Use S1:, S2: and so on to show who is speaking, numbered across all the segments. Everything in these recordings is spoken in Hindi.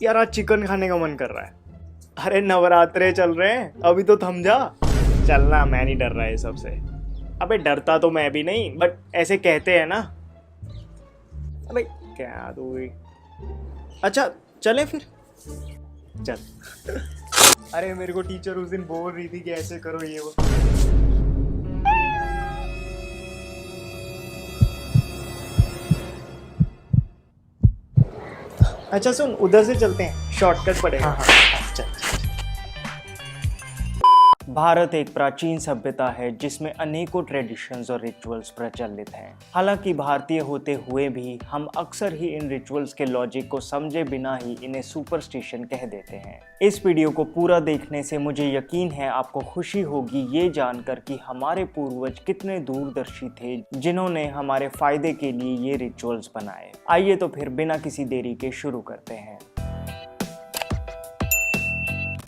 S1: यार आज चिकन खाने का मन कर रहा है। अरे नवरात्रे चल रहे हैं, अभी तो थम जा। चलना, मैं नहीं डर रहा है सबसे। अबे डरता तो मैं भी नहीं, बट ऐसे कहते हैं ना। अबे क्या तू भी। अच्छा चले फिर, चल। अरे मेरे को टीचर उस दिन बोल रही थी कि ऐसे करो ये वो। अच्छा सुन, उधर से चलते हैं, शॉर्टकट पड़ेगा। हाँ, चल। भारत एक प्राचीन सभ्यता है जिसमें अनेकों ट्रेडिशंस और रिचुअल्स प्रचलित हैं। हालांकि भारतीय होते हुए भी हम अक्सर ही इन रिचुअल्स के लॉजिक को समझे बिना ही इन्हें सुपरस्टिशन कह देते हैं। इस वीडियो को पूरा देखने से मुझे यकीन है आपको खुशी होगी ये जानकर कि हमारे पूर्वज कितने दूरदर्शी थे जिन्होंने हमारे फायदे के लिए ये रिचुअल्स बनाए। आइए तो फिर बिना किसी देरी के शुरू करते हैं।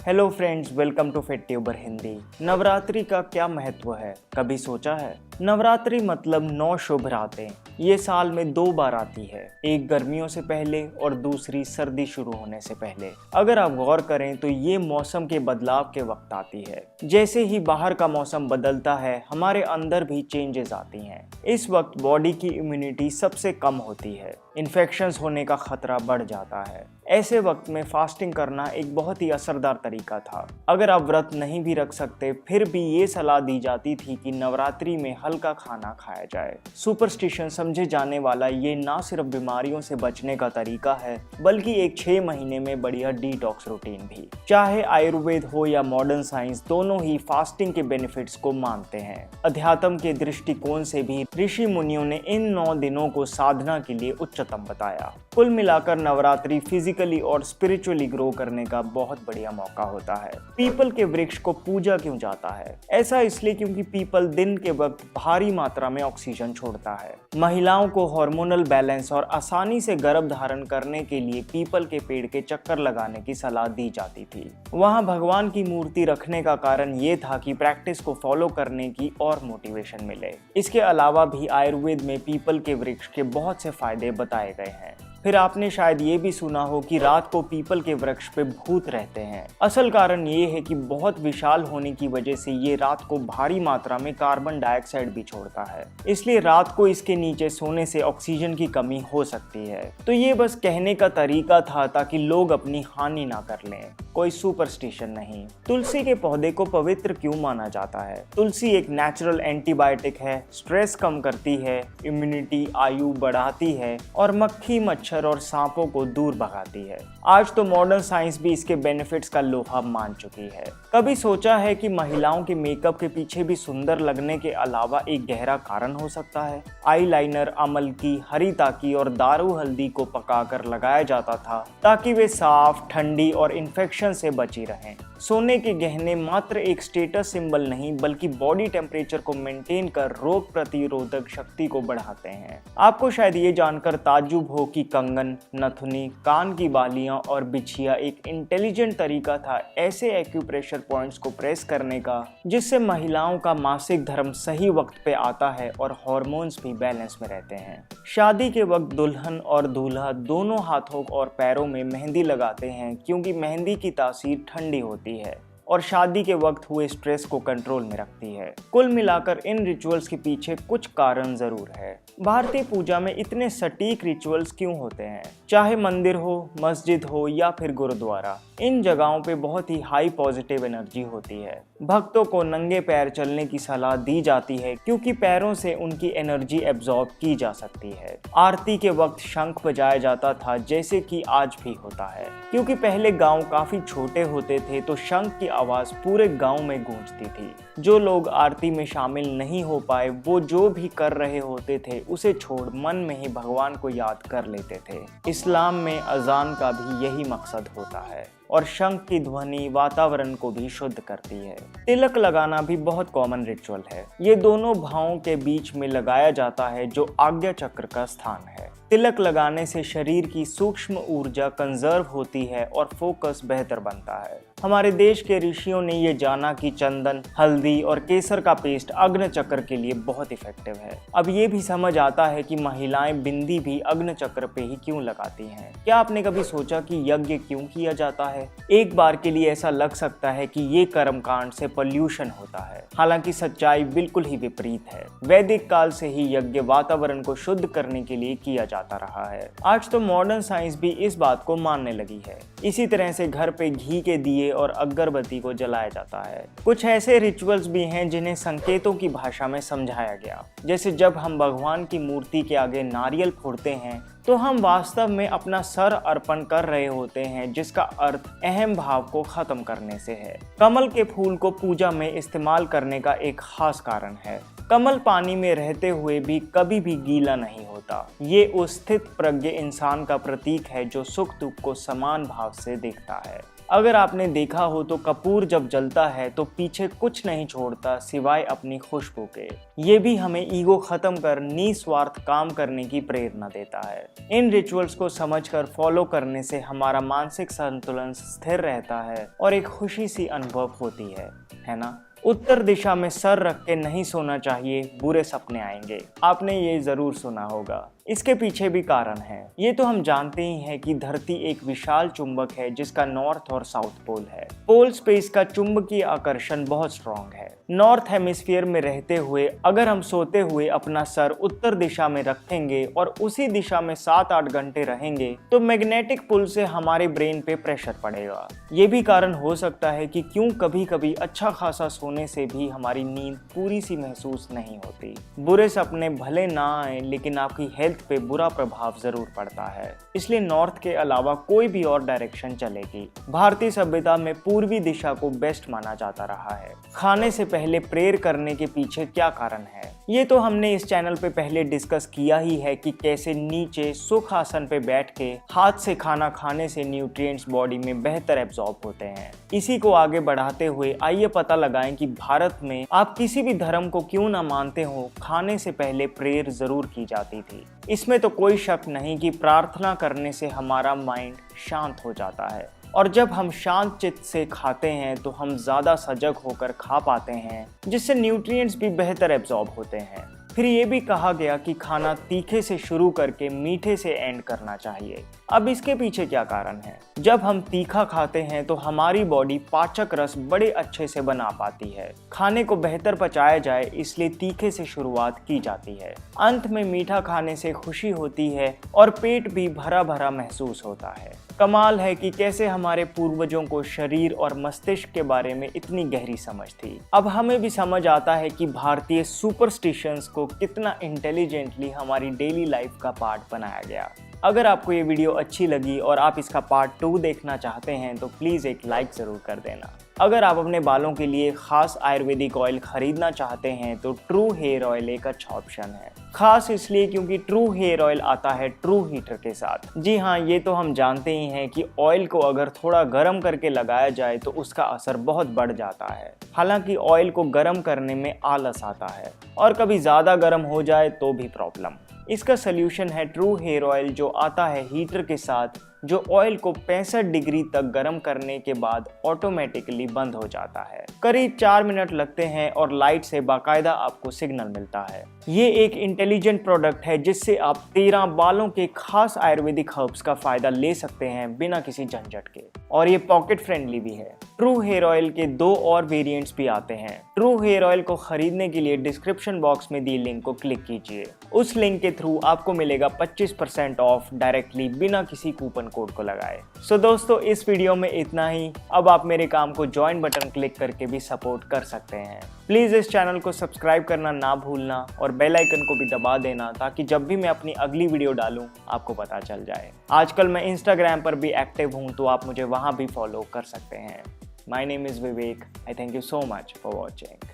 S1: हेलो फ्रेंड्स, वेलकम टू फेट्यूबर हिंदी। नवरात्रि का क्या महत्व है, कभी सोचा है? नवरात्रि मतलब 9 शुभ रातें। ये साल में 2 बार आती है, एक गर्मियों से पहले और दूसरी सर्दी शुरू होने से पहले। अगर आप गौर करें तो ये मौसम के बदलाव के वक्त आती है। जैसे ही बाहर का मौसम बदलता है, हमारे अंदर भी चेंजेस आती हैं। इस वक्त बॉडी की इम्यूनिटी सबसे कम होती है, इन्फेक्शंस होने का खतरा बढ़ जाता है। ऐसे वक्त में फास्टिंग करना एक बहुत ही असरदार तरीका था। अगर आप व्रत नहीं भी रख सकते, फिर भी ये सलाह दी जाती थी कि नवरात्रि में हल्का खाना खाया जाए। सुपरस्टिशन समझे जाने वाला ये ना सिर्फ बीमारियों से बचने का तरीका है, बल्कि एक 6 महीने में बढ़िया डिटॉक्स रूटीन भी। चाहे आयुर्वेद हो या मॉडर्न साइंस, दोनों ही फास्टिंग के बेनिफिट्स को मानते हैं। अध्यात्म के दृष्टिकोण से भी ऋषि मुनियों ने इन 9 दिनों को साधना के लिए उच्चतम बताया। कुल मिलाकर नवरात्रि फिजिकली और स्पिरिचुअली ग्रो करने का बहुत बढ़िया मौका होता है। पीपल के वृक्ष को पूजा क्यों जाता है? ऐसा इसलिए क्योंकि पीपल दिन के वक्त भारी मात्रा में ऑक्सीजन छोड़ता है। महिलाओं को हार्मोनल बैलेंस और आसानी से गर्भ धारण करने के लिए पीपल के पेड़ के चक्कर लगाने की सलाह दी जाती थी। वहां भगवान की मूर्ति रखने का कारण ये था कि प्रैक्टिस को फॉलो करने की और मोटिवेशन मिले। इसके अलावा भी आयुर्वेद में पीपल के वृक्ष के बहुत से फायदे बताए गए हैं। फिर आपने शायद ये भी सुना हो कि रात को पीपल के वृक्ष पे भूत रहते हैं। असल कारण ये है कि बहुत विशाल होने की वजह से ये रात को भारी मात्रा में कार्बन डाइऑक्साइड भी छोड़ता है, इसलिए रात को इसके नीचे सोने से ऑक्सीजन की कमी हो सकती है। तो ये बस कहने का तरीका था ताकि लोग अपनी हानि ना कर लें, कोई सुपरस्टिशन नहीं। तुलसी के पौधे को पवित्र क्यों माना जाता है? तुलसी एक नेचुरल एंटीबायोटिक है, स्ट्रेस कम करती है, इम्यूनिटी आयु बढ़ाती है और मक्खी मच्छर और सांपों को दूर भगाती है। आज तो मॉडर्न साइंस भी इसके बेनिफिट्स का लोहा मान चुकी है। कभी सोचा है कि महिलाओं के मेकअप के पीछे भी सुंदर लगने के अलावा एक गहरा कारण हो सकता है? आईलाइनर अमलकी, हरी ताकी और दारू हल्दी को पकाकर लगाया जाता था ताकि वे साफ, ठंडी और इन्फेक्शन से बची रहें। सोने के गहने मात्र एक स्टेटस सिंबल नहीं, बल्कि बॉडी टेम्परेचर को मेंटेन कर रोग प्रतिरोधक शक्ति को बढ़ाते हैं। आपको शायद ये जानकर ताज्जुब हो कि कंगन, नथुनी, कान की बालियां और बिछिया एक इंटेलिजेंट तरीका था ऐसे एक्यूप्रेशर पॉइंट्स को प्रेस करने का जिससे महिलाओं का मासिक धर्म सही वक्त पे आता है और हार्मोन्स भी बैलेंस में रहते हैं। शादी के वक्त दुल्हन और दूल्हा दोनों हाथों और पैरों में मेहंदी लगाते हैं क्योंकि मेहंदी की तासीर ठंडी होती है और शादी के वक्त हुए स्ट्रेस को कंट्रोल में रखती है। कुल मिलाकर इन रिचुअल्स के पीछे कुछ कारण जरूर है। भारतीय पूजा में इतने सटीक रिचुअल्स क्यों होते हैं? चाहे मंदिर हो, मस्जिद हो या फिर गुरुद्वारा, इन जगहों पे बहुत ही हाई पॉजिटिव एनर्जी होती है। भक्तों को नंगे पैर चलने की सलाह दी जाती है क्योंकि पैरों से उनकी एनर्जी एब्जॉर्ब की जा सकती है। आरती के वक्त शंख बजाया जाता था, जैसे कि आज भी होता है। क्योंकि पहले गांव काफी छोटे होते थे तो शंख की आवाज पूरे गांव में गूंजती थी। जो लोग आरती में शामिल नहीं हो पाए, वो जो भी कर रहे होते थे उसे छोड़ मन में ही भगवान को याद कर लेते थे। इस्लाम में अजान का भी यही मकसद होता है और शंख की ध्वनि वातावरण को भी शुद्ध करती है। तिलक लगाना भी बहुत कॉमन रिचुअल है। ये दोनों भावों के बीच में लगाया जाता है जो आज्ञा चक्र का स्थान है। तिलक लगाने से शरीर की सूक्ष्म ऊर्जा कंजर्व होती है और फोकस बेहतर बनता है। हमारे देश के ऋषियों ने ये जाना कि चंदन, हल्दी और केसर का पेस्ट अग्नि चक्र के लिए बहुत इफेक्टिव है। अब ये भी समझ आता है कि महिलाएं बिंदी भी अग्नि चक्र पे ही क्यों लगाती हैं। क्या आपने कभी सोचा कि यज्ञ क्यों किया जाता है? एक बार के लिए ऐसा लग सकता है कि ये कर्मकांड से पोल्यूशन होता है, हालांकि सच्चाई बिल्कुल ही विपरीत है। वैदिक काल से ही यज्ञ वातावरण को शुद्ध करने के लिए किया जाता रहा है। आज तो मॉडर्न साइंस भी इस बात को मानने लगी है। इसी तरह से घर पे घी के दिए और अगरबत्ती को जलाया जाता है। कुछ ऐसे रिचुअल्स भी हैं जिन्हें संकेतों की भाषा में समझाया गया, जैसे जब हम भगवान की मूर्ति के आगे नारियल फोड़ते हैं तो हम वास्तव में अपना सर अर्पण कर रहे होते हैं, जिसका अर्थ अहम भाव को खत्म करने से है। कमल के फूल को पूजा में इस्तेमाल करने का एक खास कारण है। कमल पानी में रहते हुए भी कभी भी गीला नहीं होता। ये उस स्थित प्रज्ञ इंसान का प्रतीक है जो सुख दुख को समान भाव से देखता है। अगर आपने देखा हो तो कपूर जब जलता है तो पीछे कुछ नहीं छोड़ता सिवाय अपनी खुशबू के। ये भी हमें ईगो खत्म कर निस्वार्थ काम करने की प्रेरणा देता है। इन रिचुअल्स को समझकर फॉलो करने से हमारा मानसिक संतुलन स्थिर रहता है और एक खुशी सी अनुभव होती है ना? उत्तर दिशा में सर रख के नहीं सोना चाहिए, बुरे सपने आएंगे। आपने ये जरूर सुना होगा। इसके पीछे भी कारण है। ये तो हम जानते ही हैं कि धरती एक विशाल चुंबक है जिसका नॉर्थ और साउथ पोल है। पोल स्पेस का चुंबकीय आकर्षण बहुत स्ट्रॉन्ग है। नॉर्थ हेमिस्फीयर में रहते हुए अगर हम सोते हुए अपना सर उत्तर दिशा में रखेंगे और उसी दिशा में 7-8 घंटे रहेंगे तो मैग्नेटिक पुल से हमारे ब्रेन पे प्रेशर पड़ेगा। ये भी कारण हो सकता है कि क्यों कभी कभी अच्छा खासा सोने से भी हमारी नींद पूरी सी महसूस नहीं होती। बुरे सपने भले ना आए लेकिन आपकी हेल्थ पे बुरा प्रभाव जरूर पड़ता है। इसलिए नॉर्थ के अलावा कोई भी और डायरेक्शन चलेगी। भारतीय सभ्यता में पूर्वी दिशा को बेस्ट माना जाता रहा है। खाने से पहले प्रेयर करने के पीछे क्या कारण है? ये तो हमने इस चैनल पे पहले डिस्कस किया ही है कि कैसे नीचे सुख आसन पे बैठ के हाथ से खाना खाने से न्यूट्रिएंट्स बॉडी में बेहतर एब्जॉर्ब होते हैं। इसी को आगे बढ़ाते हुए आइए पता लगाएं कि भारत में आप किसी भी धर्म को क्यों ना मानते हो, खाने से पहले प्रेयर जरूर की जाती थी। इसमें तो कोई शक नहीं कि प्रार्थना करने से हमारा माइंड शांत हो जाता है और जब हम शांत चित्त से खाते हैं तो हम ज़्यादा सजग होकर खा पाते हैं, जिससे न्यूट्रिएंट्स भी बेहतर एब्जॉर्ब होते हैं। फिर ये भी कहा गया कि खाना तीखे से शुरू करके मीठे से एंड करना चाहिए। अब इसके पीछे क्या कारण है? जब हम तीखा खाते हैं तो हमारी बॉडी पाचक रस बड़े अच्छे से बना पाती है। खाने को बेहतर पचाया जाए इसलिए तीखे से शुरुआत की जाती है। अंत में मीठा खाने से खुशी होती है और पेट भी भरा भरा महसूस होता है। कमाल है कि कैसे हमारे पूर्वजों को शरीर और मस्तिष्क के बारे में इतनी गहरी समझ थी। अब हमें भी समझ आता है कि भारतीय सुपरस्टिशंस को कितना इंटेलिजेंटली हमारी डेली लाइफ का पार्ट बनाया गया। अगर आपको ये वीडियो अच्छी लगी और आप इसका पार्ट 2 देखना चाहते हैं तो प्लीज़ एक लाइक ज़रूर कर देना। अगर आप अपने बालों के लिए खास आयुर्वेदिक ऑयल खरीदना चाहते हैं तो ट्रू हेयर ऑयल एक अच्छा ऑप्शन है। खास इसलिए क्योंकि ट्रू हेयर ऑयल आता है ट्रू हीटर के साथ। जी हाँ, ये तो हम जानते ही हैं कि ऑयल को अगर थोड़ा गर्म करके लगाया जाए तो उसका असर बहुत बढ़ जाता है। हालांकि ऑयल को गर्म करने में आलस आता है और कभी ज़्यादा गर्म हो जाए तो भी प्रॉब्लम। इसका सल्यूशन है ट्रू हेयर ऑयल जो आता है हीटर के साथ, जो ऑयल को 65 डिग्री तक गर्म करने के बाद ऑटोमेटिकली बंद हो जाता है। करीब 4 मिनट लगते हैं और लाइट से बाकायदा आपको सिग्नल मिलता है। ये एक इंटेलिजेंट प्रोडक्ट है जिससे आप 13 बालों के खास आयुर्वेदिक हर्ब्स का फायदा ले सकते हैं बिना किसी झंझट के, और ये पॉकेट फ्रेंडली भी है। ट्रू हेयर ऑयल के 2 और वेरिएंट्स भी आते हैं। ट्रू हेयर ऑयल को खरीदने के लिए डिस्क्रिप्शन बॉक्स में दी लिंक को क्लिक कीजिए। उस लिंक के थ्रू आपको मिलेगा 25% ऑफ डायरेक्टली बिना किसी कूपन कोड को लगाए। सो दोस्तों, इस वीडियो में इतना ही। अब आप मेरे काम को ज्वाइन बटन क्लिक करके भी सपोर्ट कर सकते हैं। प्लीज़ इस चैनल को सब्सक्राइब करना ना भूलना और बेल आइकन को भी दबा देना ताकि जब भी मैं अपनी अगली वीडियो डालूं आपको पता चल जाए। आजकल मैं इंस्टाग्राम पर भी एक्टिव हूं तो आप मुझे वहां भी फॉलो कर सकते हैं। My name is Vivek. I thank you so much for watching.